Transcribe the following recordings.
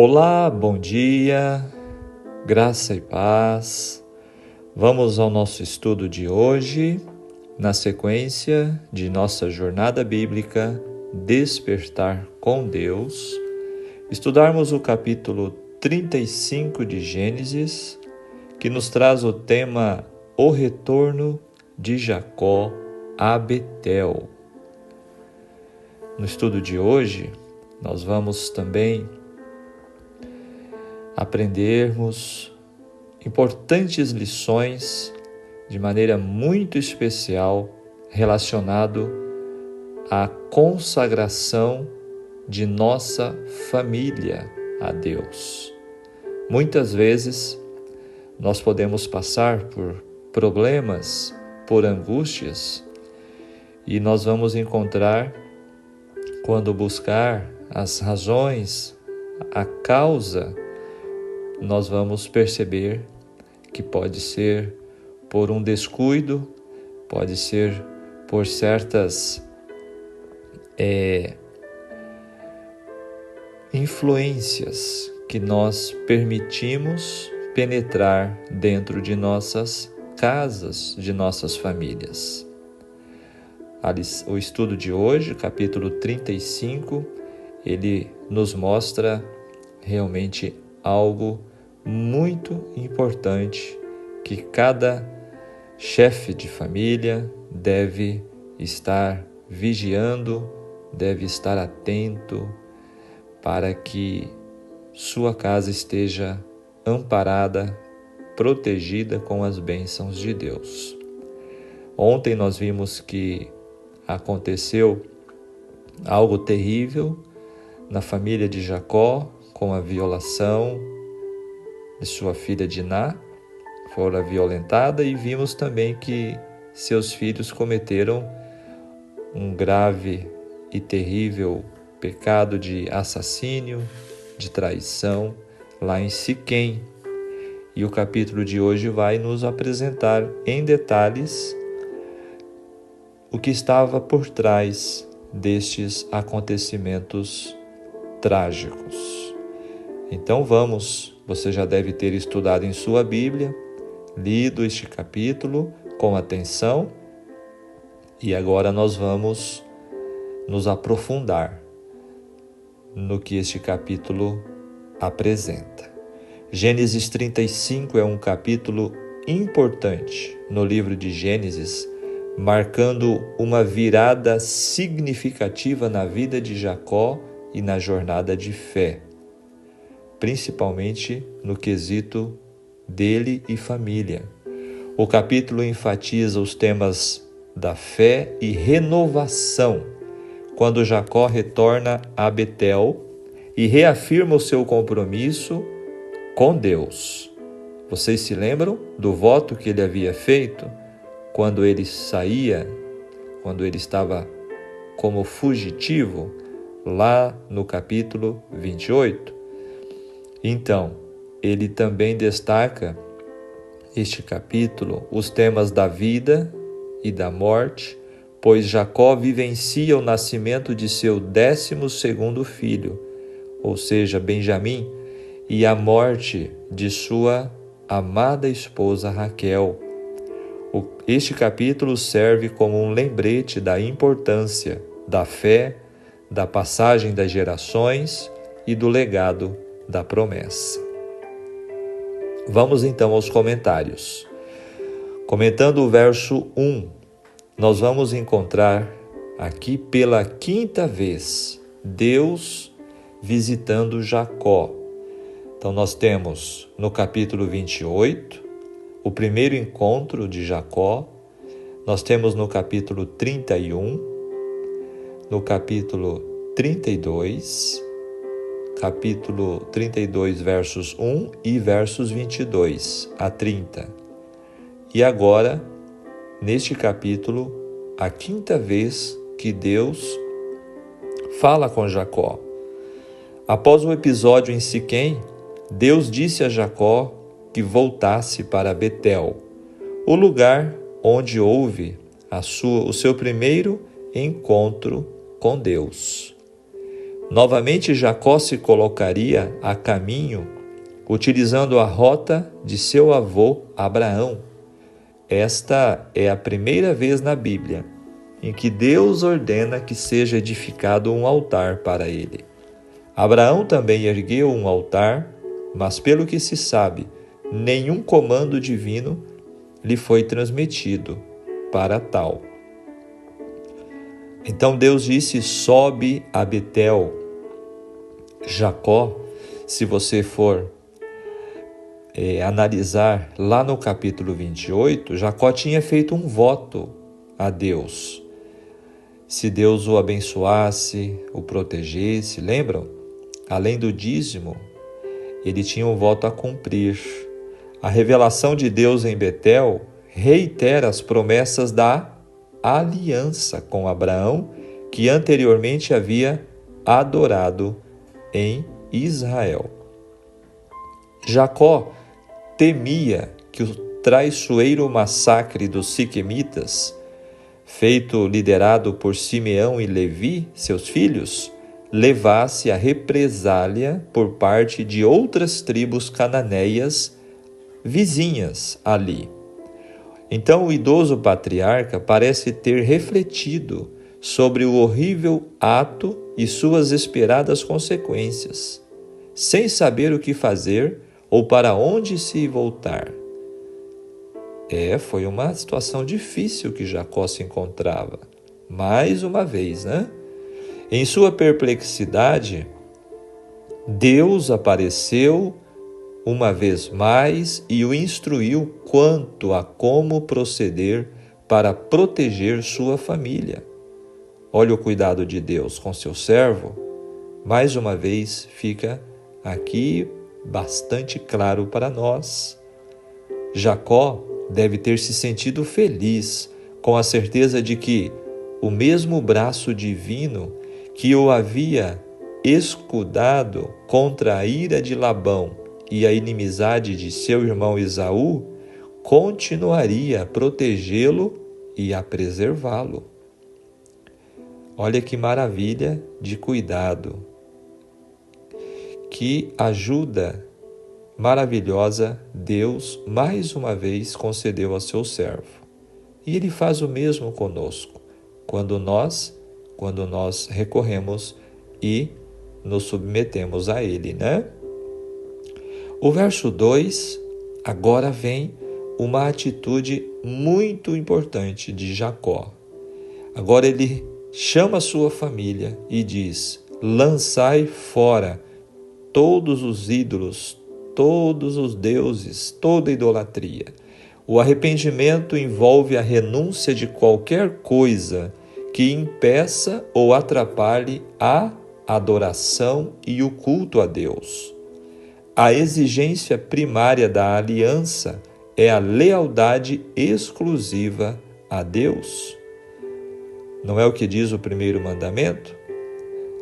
Olá, bom dia, graça e paz. Vamos ao nosso estudo de hoje, na sequência de nossa jornada bíblica Despertar com Deus, estudarmos o capítulo 35 de Gênesis, que nos traz o tema O Retorno de Jacó a Betel. No estudo de hoje, nós vamos também aprendermos importantes lições de maneira muito especial relacionado à consagração de nossa família a Deus. Muitas vezes nós podemos passar por problemas, por angústias, e nós vamos encontrar, quando buscar as razões, a causa, nós vamos perceber que pode ser por um descuido, pode ser por certas influências que nós permitimos penetrar dentro de nossas casas, de nossas famílias. O estudo de hoje, capítulo 35, ele nos mostra realmente algo muito importante que cada chefe de família deve estar vigiando, deve estar atento para que sua casa esteja amparada, protegida com as bênçãos de Deus. Ontem nós vimos que aconteceu algo terrível na família de Jacó, com a violação de sua filha Diná, fora violentada, e vimos também que seus filhos cometeram um grave e terrível pecado de assassínio, de traição, lá em Siquém. E o capítulo de hoje vai nos apresentar em detalhes o que estava por trás destes acontecimentos trágicos. Então você já deve ter estudado em sua Bíblia, lido este capítulo com atenção, e agora nós vamos nos aprofundar no que este capítulo apresenta. Gênesis 35 é um capítulo importante no livro de Gênesis, marcando uma virada significativa na vida de Jacó e na jornada de fé, principalmente no quesito dele e família. O capítulo enfatiza os temas da fé e renovação, quando Jacó retorna a Betel e reafirma o seu compromisso com Deus. Vocês se lembram do voto que ele havia feito quando ele estava como fugitivo, lá no capítulo 28? Então, ele também destaca este capítulo os temas da vida e da morte, pois Jacó vivencia o nascimento de seu 12º filho, ou seja, Benjamim, e a morte de sua amada esposa Raquel. Este capítulo serve como um lembrete da importância da fé, da passagem das gerações e do legado da promessa. Vamos então aos comentários. Comentando o verso 1, nós vamos encontrar aqui pela 5ª vez Deus visitando Jacó. Então nós temos no capítulo 28 o primeiro encontro de Jacó, nós temos no capítulo 31, no capítulo 32, capítulo 32, versos 1 e versos 22 a 30. E agora, neste capítulo, a 5ª vez que Deus fala com Jacó. Após o episódio em Siquém, Deus disse a Jacó que voltasse para Betel, o lugar onde houve o seu primeiro encontro com Deus. Novamente Jacó se colocaria a caminho, utilizando a rota de seu avô Abraão. Esta é a primeira vez na Bíblia em que Deus ordena que seja edificado um altar para ele. Abraão também ergueu um altar, mas pelo que se sabe, nenhum comando divino lhe foi transmitido para tal. Então Deus disse: sobe a Betel. Jacó, se você for analisar lá no capítulo 28, Jacó tinha feito um voto a Deus. Se Deus o abençoasse, o protegesse, lembram? Além do dízimo, ele tinha um voto a cumprir. A revelação de Deus em Betel reitera as promessas da aliança com Abraão, que anteriormente havia adorado em Israel. Jacó temia que o traiçoeiro massacre dos siquemitas, liderado por Simeão e Levi, seus filhos, levasse a represália por parte de outras tribos cananeias vizinhas ali. Então o idoso patriarca parece ter refletido sobre o horrível ato e suas esperadas consequências, sem saber o que fazer ou para onde se voltar. Foi uma situação difícil que Jacó se encontrava. Mais uma vez, né? Em sua perplexidade, Deus apareceu uma vez mais e o instruiu quanto a como proceder para proteger sua família. Olha o cuidado de Deus com seu servo. Mais uma vez fica aqui bastante claro para nós. Jacó deve ter se sentido feliz com a certeza de que o mesmo braço divino que o havia escudado contra a ira de Labão e a inimizade de seu irmão Esaú continuaria a protegê-lo e a preservá-lo. Olha que maravilha de cuidado, que ajuda maravilhosa Deus mais uma vez concedeu ao seu servo. E Ele faz o mesmo conosco, quando nós recorremos e nos submetemos a Ele, né? O verso 2, agora vem uma atitude muito importante de Jacó. Agora ele chama a sua família e diz: lançai fora todos os ídolos, todos os deuses, toda idolatria. O arrependimento envolve a renúncia de qualquer coisa que impeça ou atrapalhe a adoração e o culto a Deus. A exigência primária da aliança é a lealdade exclusiva a Deus. Não é o que diz o primeiro mandamento?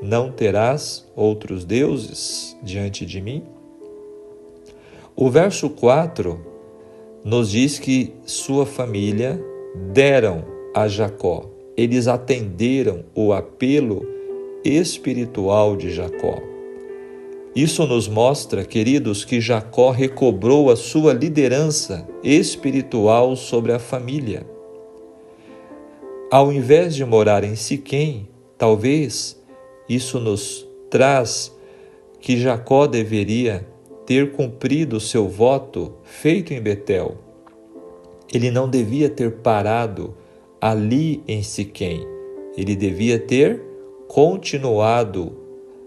Não terás outros deuses diante de mim? O verso 4 nos diz que sua família deram a Jacó. Eles atenderam o apelo espiritual de Jacó. Isso nos mostra, queridos, que Jacó recobrou a sua liderança espiritual sobre a família. Ao invés de morar em Siquém, talvez isso nos traz que Jacó deveria ter cumprido o seu voto feito em Betel. Ele não devia ter parado ali em Siquém. Ele devia ter continuado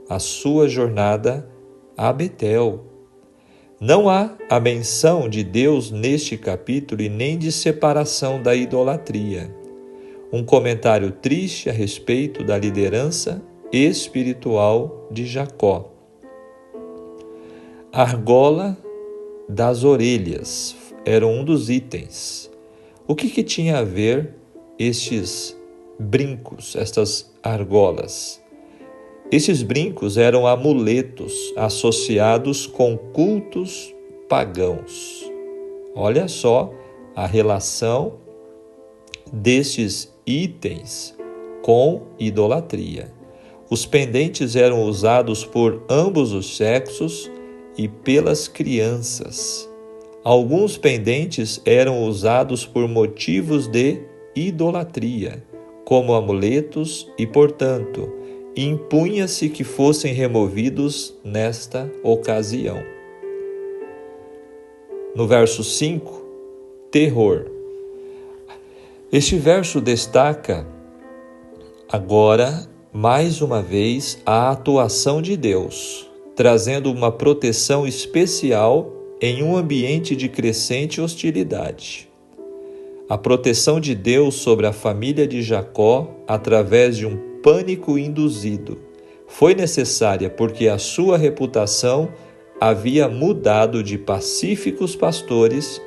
a sua jornada a Betel. Não há a menção de Deus neste capítulo e nem de separação da idolatria. Um comentário triste a respeito da liderança espiritual de Jacó. A argola das orelhas era um dos itens. O que tinha a ver estes brincos, estas argolas? Esses brincos eram amuletos associados com cultos pagãos. Olha só a relação destes itens com idolatria. Os pendentes eram usados por ambos os sexos e pelas crianças. Alguns pendentes eram usados por motivos de idolatria, como amuletos, e, portanto, impunha-se que fossem removidos nesta ocasião. No verso 5, terror. Este verso destaca agora, mais uma vez, a atuação de Deus, trazendo uma proteção especial em um ambiente de crescente hostilidade. A proteção de Deus sobre a família de Jacó, através de um pânico induzido, foi necessária porque a sua reputação havia mudado de pacíficos pastores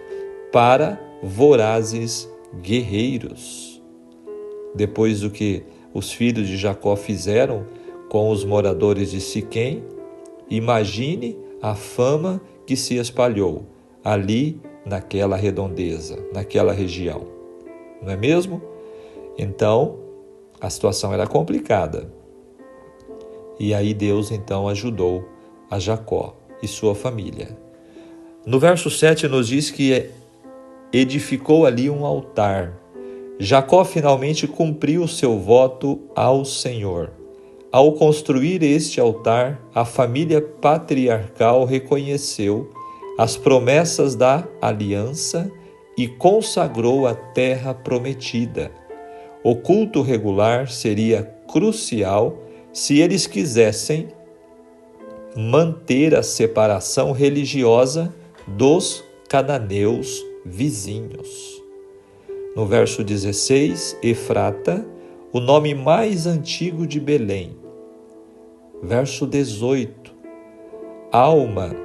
para vorazes guerreiros. Depois do que os filhos de Jacó fizeram com os moradores de Siquém, imagine a fama que se espalhou ali naquela redondeza, naquela região. Não é mesmo? Então, a situação era complicada. E aí Deus então ajudou a Jacó e sua família. No verso 7 nos diz que edificou ali um altar. Jacó finalmente cumpriu seu voto ao Senhor. Ao construir este altar, a família patriarcal reconheceu as promessas da aliança e consagrou a terra prometida. O culto regular seria crucial se eles quisessem manter a separação religiosa dos cananeus vizinhos. No verso 16, Efrata, o nome mais antigo de Belém. Verso 18, alma.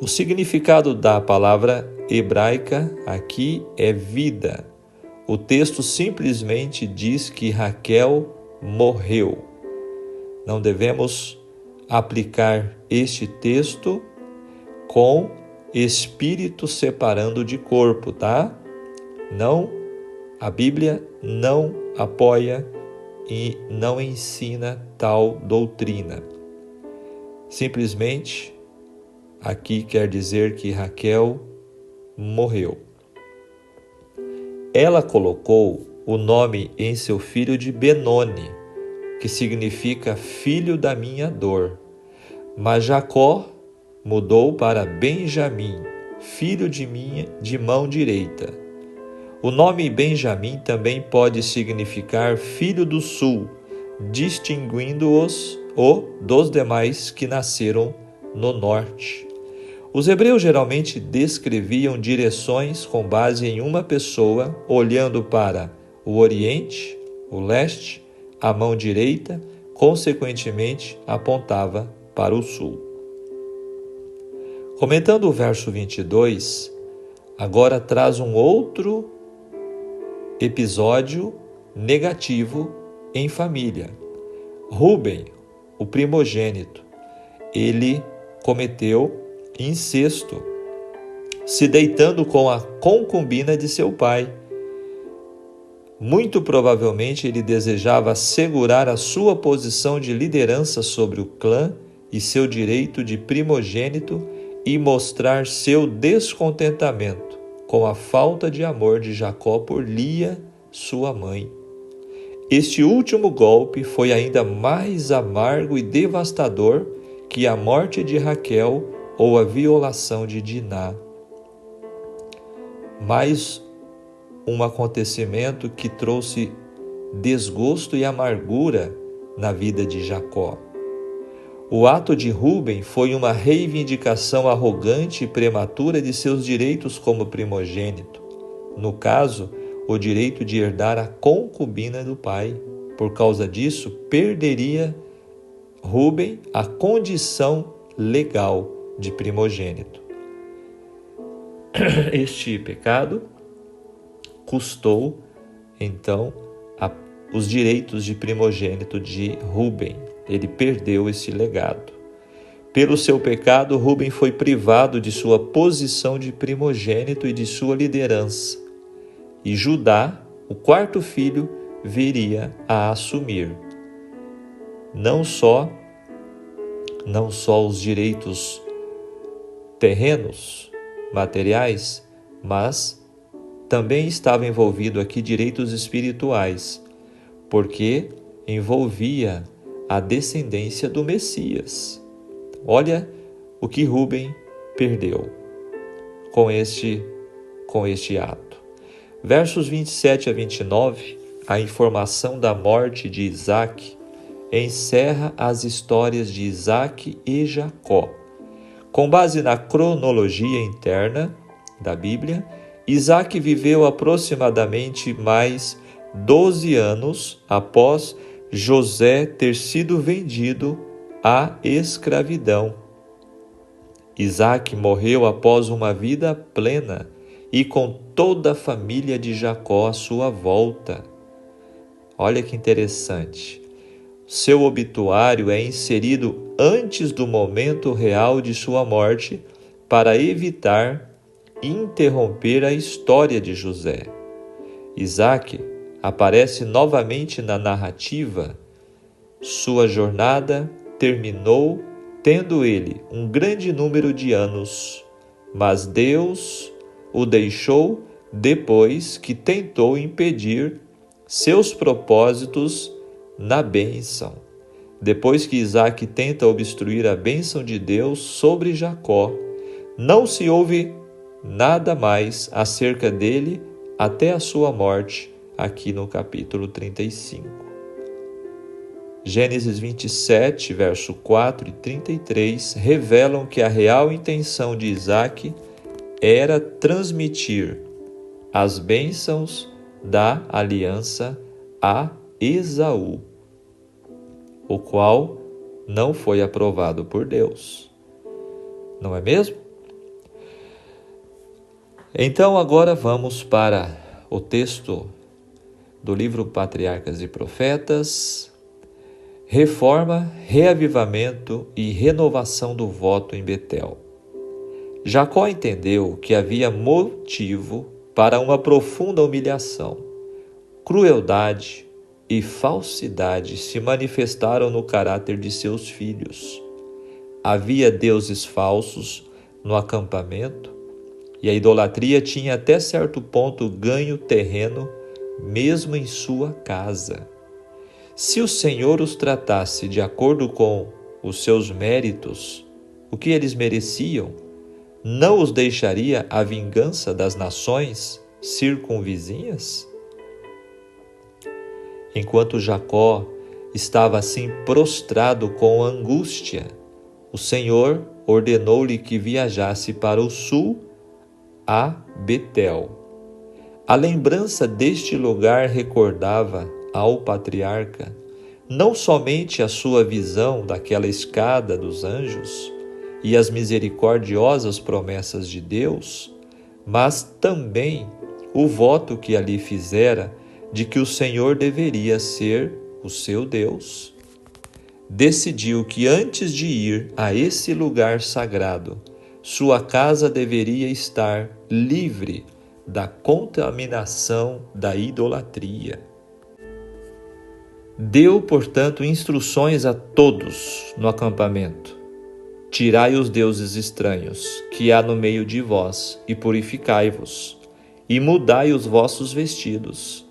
O significado da palavra hebraica aqui é vida. O texto simplesmente diz que Raquel morreu. Não devemos aplicar este texto com espírito separando de corpo, tá? Não, a Bíblia não apoia e não ensina tal doutrina. Simplesmente, aqui quer dizer que Raquel morreu. Ela colocou o nome em seu filho de Benoni, que significa filho da minha dor. Mas Jacó mudou para Benjamim, filho de mão direita. O nome Benjamim também pode significar filho do sul, distinguindo-os dos demais que nasceram no norte. Os hebreus geralmente descreviam direções com base em uma pessoa, olhando para o oriente, o leste, a mão direita, consequentemente apontava para o sul. Comentando o verso 22, agora traz um outro episódio negativo em família. Rúben, o primogênito, ele cometeu incesto, se deitando com a concubina de seu pai. Muito provavelmente ele desejava assegurar a sua posição de liderança sobre o clã e seu direito de primogênito e mostrar seu descontentamento com a falta de amor de Jacó por Lia, sua mãe. Este último golpe foi ainda mais amargo e devastador que a morte de Raquel ou a violação de Diná. Mais um acontecimento que trouxe desgosto e amargura na vida de Jacó. O ato de Rúben foi uma reivindicação arrogante e prematura de seus direitos como primogênito. No caso, o direito de herdar a concubina do pai. Por causa disso, perderia Rúben a condição legal de primogênito. Este pecado custou, então, os direitos de primogênito de Rúben. Ele perdeu esse legado. Pelo seu pecado, Rúben foi privado de sua posição de primogênito e de sua liderança. E Judá, o quarto filho, viria a assumir. não só os direitos terrenos, materiais, mas também estava envolvido aqui direitos espirituais, porque envolvia a descendência do Messias. Olha o que Rúben perdeu com este ato. Versos 27 a 29, a informação da morte de Isaque encerra as histórias de Isaque e Jacó. Com base na cronologia interna da Bíblia, Isaque viveu aproximadamente mais 12 anos após José ter sido vendido à escravidão. Isaque morreu após uma vida plena e com toda a família de Jacó à sua volta. Olha que interessante. Seu obituário é inserido antes do momento real de sua morte para evitar interromper a história de José. Isaque aparece novamente na narrativa. Sua jornada terminou tendo ele um grande número de anos, mas Deus o deixou depois que tentou impedir seus propósitos na bênção. Depois que Isaque tenta obstruir a bênção de Deus sobre Jacó, não se ouve nada mais acerca dele até a sua morte, aqui no capítulo 35. Gênesis 27, verso 4 e 33, revelam que a real intenção de Isaque era transmitir as bênçãos da aliança a Esaú, o qual não foi aprovado por Deus. Não é mesmo? Então agora vamos para o texto do livro Patriarcas e Profetas. Reforma, reavivamento e renovação do voto em Betel. Jacó entendeu que havia motivo para uma profunda humilhação. Crueldade e falsidade se manifestaram no caráter de seus filhos. Havia deuses falsos no acampamento e a idolatria tinha até certo ponto ganho terreno mesmo em sua casa. Se o Senhor os tratasse de acordo com os seus méritos, o que eles mereciam, não os deixaria a vingança das nações circunvizinhas? Enquanto Jacó estava assim prostrado com angústia, o Senhor ordenou-lhe que viajasse para o sul, a Betel. A lembrança deste lugar recordava ao patriarca não somente a sua visão daquela escada dos anjos e as misericordiosas promessas de Deus, mas também o voto que ali fizera de que o Senhor deveria ser o seu Deus. Decidiu que antes de ir a esse lugar sagrado, sua casa deveria estar livre da contaminação da idolatria. Deu, portanto, instruções a todos no acampamento. Tirai os deuses estranhos que há no meio de vós e purificai-vos, e mudai os vossos vestidos.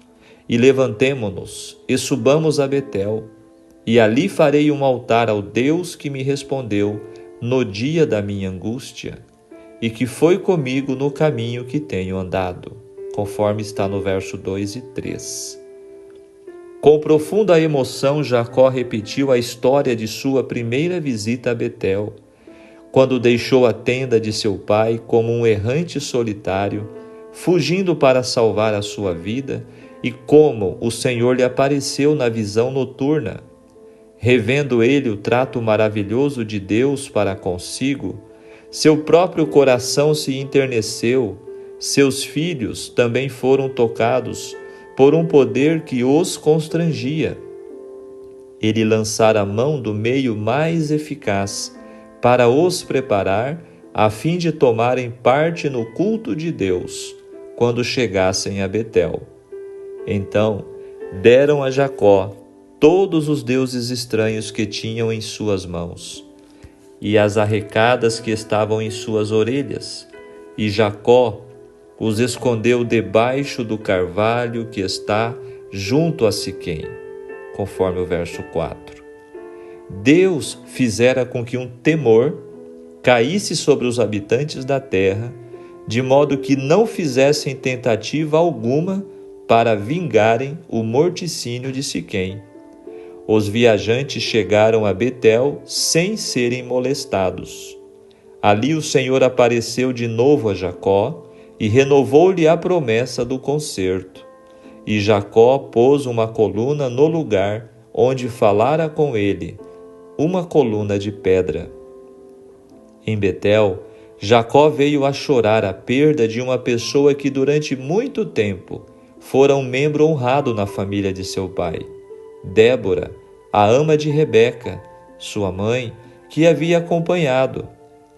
E levantemo-nos e subamos a Betel, e ali farei um altar ao Deus que me respondeu no dia da minha angústia, e que foi comigo no caminho que tenho andado, conforme está no verso 2 e 3. Com profunda emoção, Jacó repetiu a história de sua primeira visita a Betel, quando deixou a tenda de seu pai como um errante solitário, fugindo para salvar a sua vida, e como o Senhor lhe apareceu na visão noturna. Revendo ele o trato maravilhoso de Deus para consigo, seu próprio coração se enterneceu, seus filhos também foram tocados por um poder que os constrangia. Ele lançara a mão do meio mais eficaz para os preparar, a fim de tomarem parte no culto de Deus, quando chegassem a Betel. Então deram a Jacó todos os deuses estranhos que tinham em suas mãos, e as arrecadas que estavam em suas orelhas, e Jacó os escondeu debaixo do carvalho que está junto a Siquém, conforme o verso 4. Deus fizera com que um temor caísse sobre os habitantes da terra, de modo que não fizessem tentativa alguma para vingarem o morticínio de Siquém. Os viajantes chegaram a Betel sem serem molestados. Ali o Senhor apareceu de novo a Jacó e renovou-lhe a promessa do concerto. E Jacó pôs uma coluna no lugar onde falara com ele, uma coluna de pedra. Em Betel, Jacó veio a chorar a perda de uma pessoa que durante muito tempo fora um membro honrado na família de seu pai, Débora, a ama de Rebeca, sua mãe, que havia acompanhado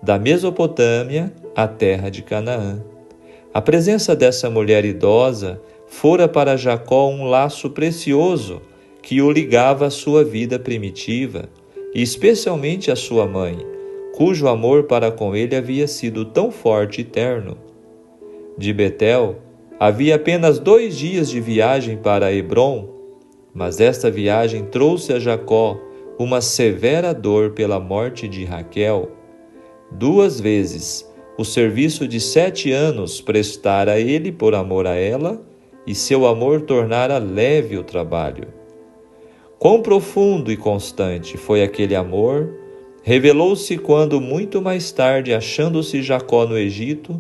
da Mesopotâmia à terra de Canaã. A presença dessa mulher idosa fora para Jacó um laço precioso que o ligava à sua vida primitiva, e especialmente à sua mãe, cujo amor para com ele havia sido tão forte e terno. De Betel, havia apenas 2 dias de viagem para Hebrom, mas esta viagem trouxe a Jacó uma severa dor pela morte de Raquel. 2 vezes o serviço de 7 anos prestara a ele por amor a ela, e seu amor tornara leve o trabalho. Quão profundo e constante foi aquele amor, revelou-se quando, muito mais tarde, achando-se Jacó no Egito,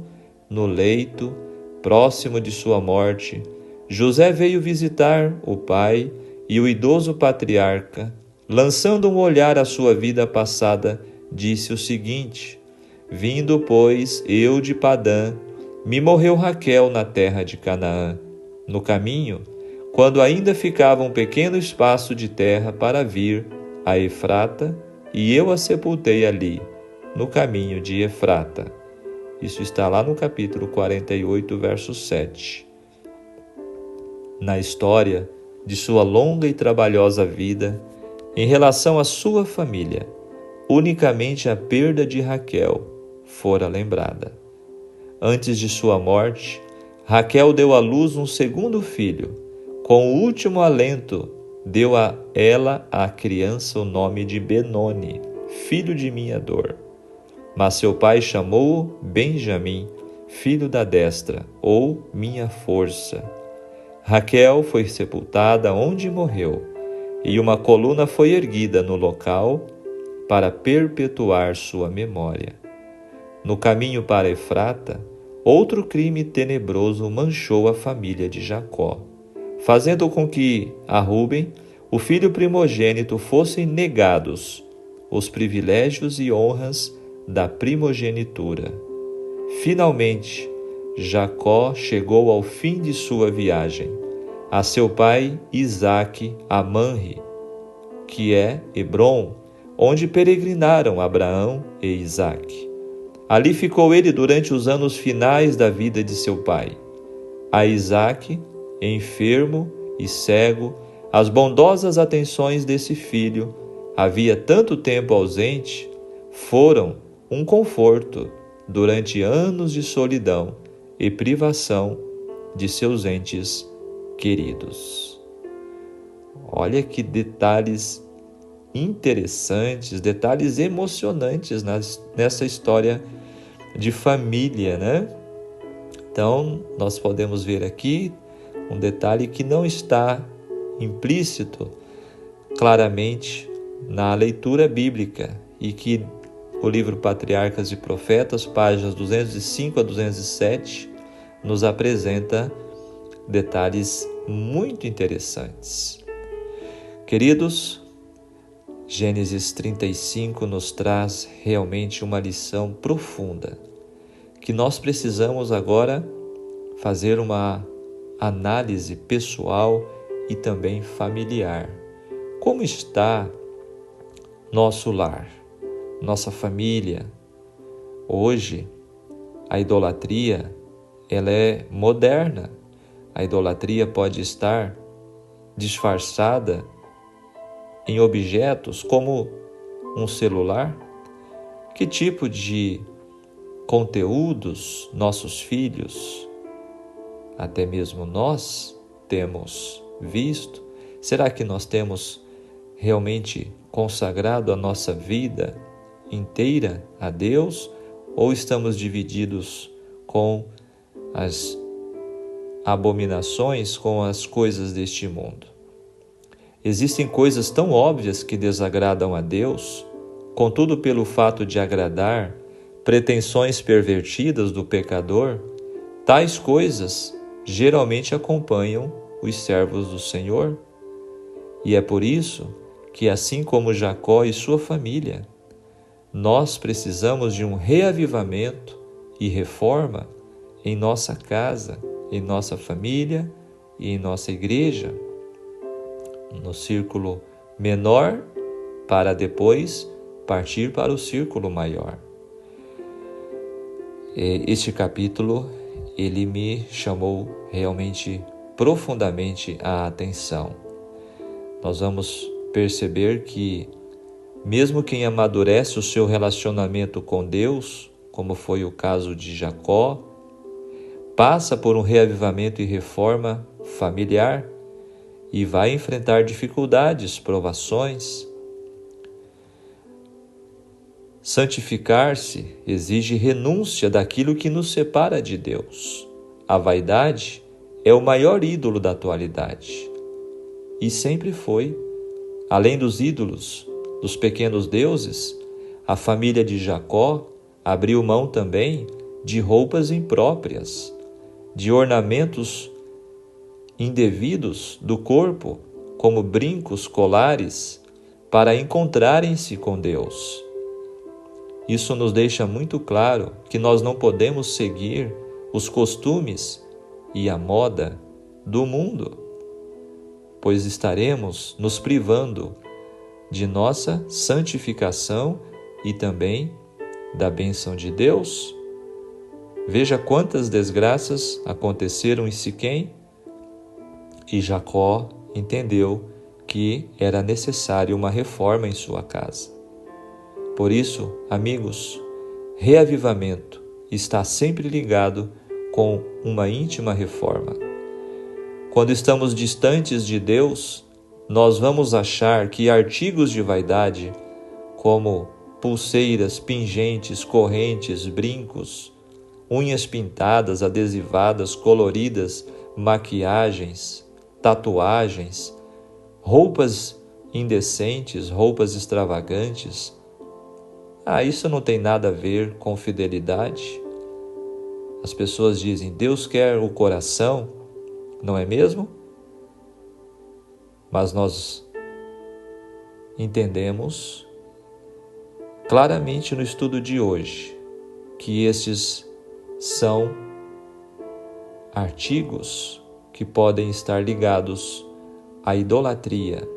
no leito, próximo de sua morte, José veio visitar o pai e o idoso patriarca, lançando um olhar à sua vida passada, disse o seguinte: vindo, pois, eu de Padã, me morreu Raquel na terra de Canaã. No caminho, quando ainda ficava um pequeno espaço de terra para vir a Efrata, e eu a sepultei ali, no caminho de Efrata. Isso está lá no capítulo 48, verso 7. Na história de sua longa e trabalhosa vida, em relação à sua família, unicamente a perda de Raquel fora lembrada. Antes de sua morte, Raquel deu à luz um segundo filho. Com o último alento, deu a ela a criança o nome de Benoni, filho de minha dor. Mas seu pai chamou-o Benjamim, filho da destra, ou minha força. Raquel foi sepultada onde morreu, e uma coluna foi erguida no local para perpetuar sua memória. No caminho para Efrata, outro crime tenebroso manchou a família de Jacó, fazendo com que a Rúben, o filho primogênito, fossem negados os privilégios e honras da primogenitura. Finalmente, Jacó chegou ao fim de sua viagem, a seu pai Isaque a Manre, que é Hebrom, onde peregrinaram Abraão e Isaque. Ali ficou ele durante os anos finais da vida de seu pai. A Isaque, enfermo e cego, as bondosas atenções desse filho, havia tanto tempo ausente, foram um conforto durante anos de solidão e privação de seus entes queridos. Olha que detalhes interessantes, detalhes emocionantes nessa história de família, né? Então, nós podemos ver aqui um detalhe que não está implícito claramente na leitura bíblica e que o livro Patriarcas e Profetas, páginas 205 a 207, nos apresenta detalhes muito interessantes. Queridos, Gênesis 35 nos traz realmente uma lição profunda, que nós precisamos agora fazer uma análise pessoal e também familiar. Como está nosso lar, nossa família? Hoje, a idolatria, ela é moderna. A idolatria pode estar disfarçada em objetos como um celular? Que tipo de conteúdos nossos filhos, até mesmo nós, temos visto? Será que nós temos realmente consagrado a nossa vida inteira a Deus, ou estamos divididos com as abominações, com as coisas deste mundo? Existem coisas tão óbvias que desagradam a Deus, contudo, pelo fato de agradar pretensões pervertidas do pecador, tais coisas geralmente acompanham os servos do Senhor. E é por isso que, assim como Jacó e sua família, nós precisamos de um reavivamento e reforma em nossa casa, em nossa família e em nossa igreja, no círculo menor, para depois partir para o círculo maior. Este capítulo, ele me chamou realmente profundamente a atenção. Nós vamos perceber que mesmo quem amadurece o seu relacionamento com Deus, como foi o caso de Jacó, passa por um reavivamento e reforma familiar e vai enfrentar dificuldades, provações. Santificar-se exige renúncia daquilo que nos separa de Deus. A vaidade é o maior ídolo da atualidade. E sempre foi. Além dos ídolos, dos pequenos deuses, a família de Jacó abriu mão também de roupas impróprias, de ornamentos indevidos do corpo, como brincos, colares, para encontrarem-se com Deus. Isso nos deixa muito claro que nós não podemos seguir os costumes e a moda do mundo, pois estaremos nos privando de nossa santificação e também da bênção de Deus. Veja quantas desgraças aconteceram em Siquém, e Jacó entendeu que era necessário uma reforma em sua casa. Por isso, amigos, reavivamento está sempre ligado com uma íntima reforma. Quando estamos distantes de Deus, nós vamos achar que artigos de vaidade, como pulseiras, pingentes, correntes, brincos, unhas pintadas, adesivadas, coloridas, maquiagens, tatuagens, roupas indecentes, roupas extravagantes, isso não tem nada a ver com fidelidade. As pessoas dizem, Deus quer o coração, não é mesmo? Mas nós entendemos claramente no estudo de hoje que estes são artigos que podem estar ligados à idolatria,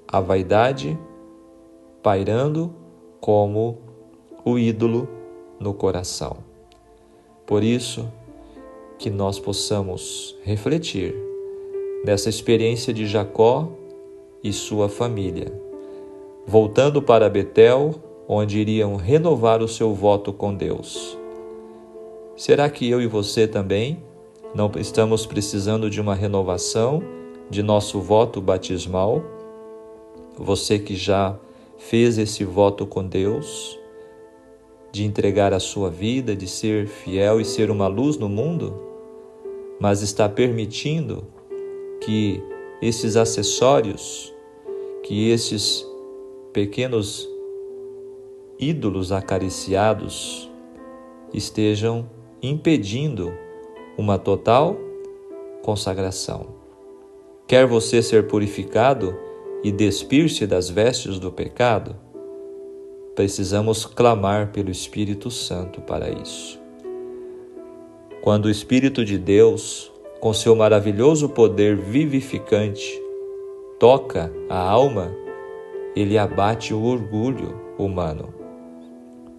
à vaidade, pairando como o ídolo no coração. Por isso, que nós possamos refletir nessa experiência de Jacó e sua família, voltando para Betel, onde iriam renovar o seu voto com Deus. Será que eu e você também não estamos precisando de uma renovação de nosso voto batismal? Você que já fez esse voto com Deus, de entregar a sua vida, de ser fiel e ser uma luz no mundo, mas está permitindo que esses acessórios, que esses pequenos ídolos acariciados estejam impedindo uma total consagração. Quer você ser purificado e despir-se das vestes do pecado? Precisamos clamar pelo Espírito Santo para isso. Quando o Espírito de Deus, com seu maravilhoso poder vivificante, toca a alma, ele abate o orgulho humano.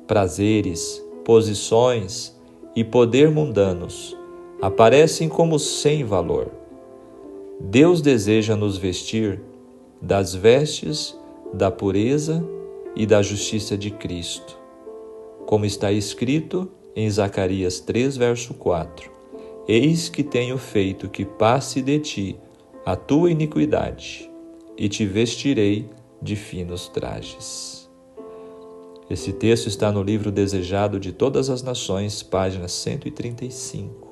Prazeres, posições e poder mundanos aparecem como sem valor. Deus deseja nos vestir das vestes da pureza e da justiça de Cristo. Como está escrito em Zacarias 3, verso 4: Eis que tenho feito que passe de ti a tua iniquidade, e te vestirei de finos trajes. Esse texto está no livro Desejado de Todas as Nações, página 135.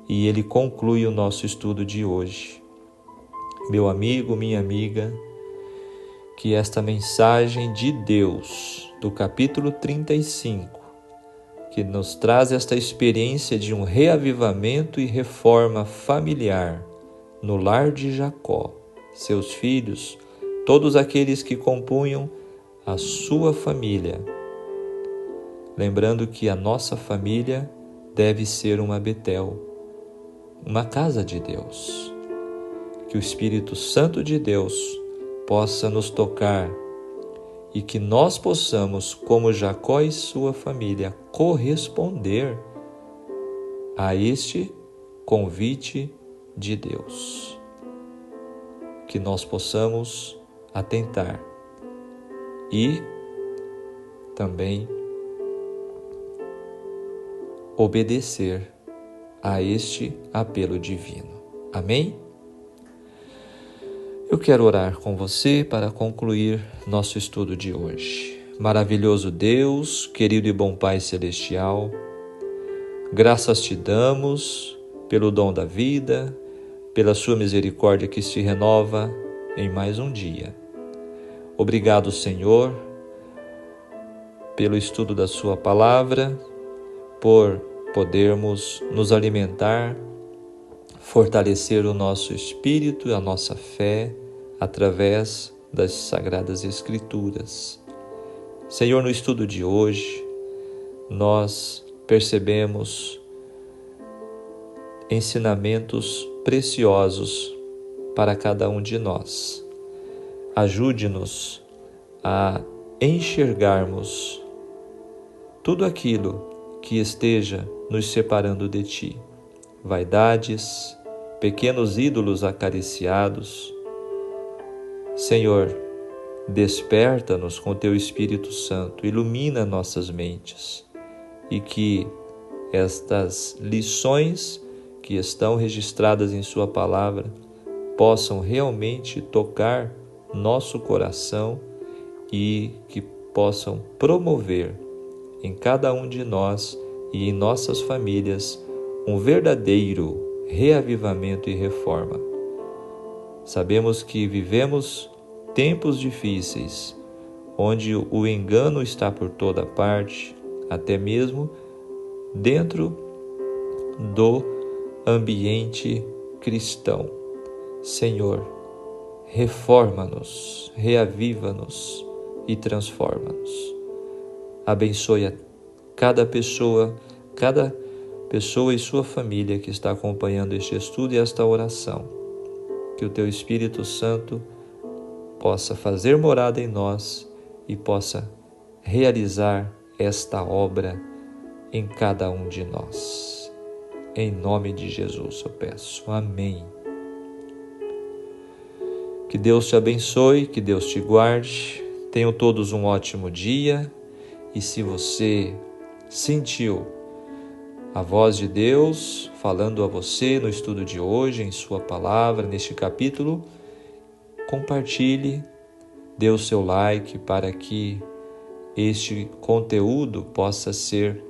E ele conclui o nosso estudo de hoje. Meu amigo, minha amiga, que esta mensagem de Deus, do capítulo 35, que nos traz esta experiência de um reavivamento e reforma familiar no lar de Jacó, seus filhos, todos aqueles que compunham a sua família. Lembrando que a nossa família deve ser uma Betel, uma casa de Deus. Que o Espírito Santo de Deus possa nos tocar e que nós possamos, como Jacó e sua família, corresponder a este convite de Deus. Que nós possamos atentar e também obedecer a este apelo divino. Amém? Eu quero orar com você para concluir nosso estudo de hoje. Maravilhoso Deus, querido e bom Pai Celestial, graças te damos pelo dom da vida, pela sua misericórdia que se renova em mais um dia. Obrigado, Senhor, pelo estudo da sua palavra, por podermos nos alimentar, fortalecer o nosso espírito e a nossa fé através das Sagradas Escrituras. Senhor, no estudo de hoje, nós percebemos ensinamentos preciosos para cada um de nós. Ajude-nos a enxergarmos tudo aquilo que esteja nos separando de Ti. Vaidades, pequenos ídolos acariciados. Senhor, desperta-nos com Teu Espírito Santo, ilumina nossas mentes e que estas lições que estão registradas em Sua Palavra possam realmente tocar nosso coração e que possam promover em cada um de nós e em nossas famílias um verdadeiro reavivamento e reforma. Sabemos que vivemos tempos difíceis, onde o engano está por toda parte, até mesmo dentro do ambiente cristão. Senhor, reforma-nos, reaviva-nos e transforma-nos. Abençoe a cada pessoa e sua família que está acompanhando este estudo e esta oração. Que o Teu Espírito Santo possa fazer morada em nós e possa realizar esta obra em cada um de nós. Em nome de Jesus eu peço. Amém. Que Deus te abençoe, que Deus te guarde. Tenham todos um ótimo dia. E se você sentiu a voz de Deus falando a você no estudo de hoje, em sua palavra, neste capítulo, compartilhe, dê o seu like para que este conteúdo possa ser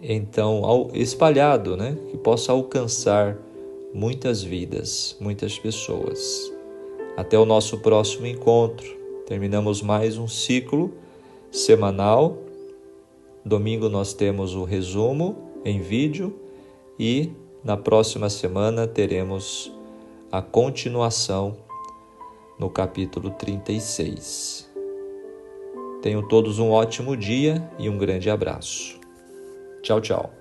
então espalhado, que possa alcançar muitas vidas, muitas pessoas. Até o nosso próximo encontro. Terminamos mais um ciclo semanal. Domingo nós temos o resumo em vídeo e na próxima semana teremos a continuação no capítulo 36. Tenham todos um ótimo dia e um grande abraço. Tchau, tchau.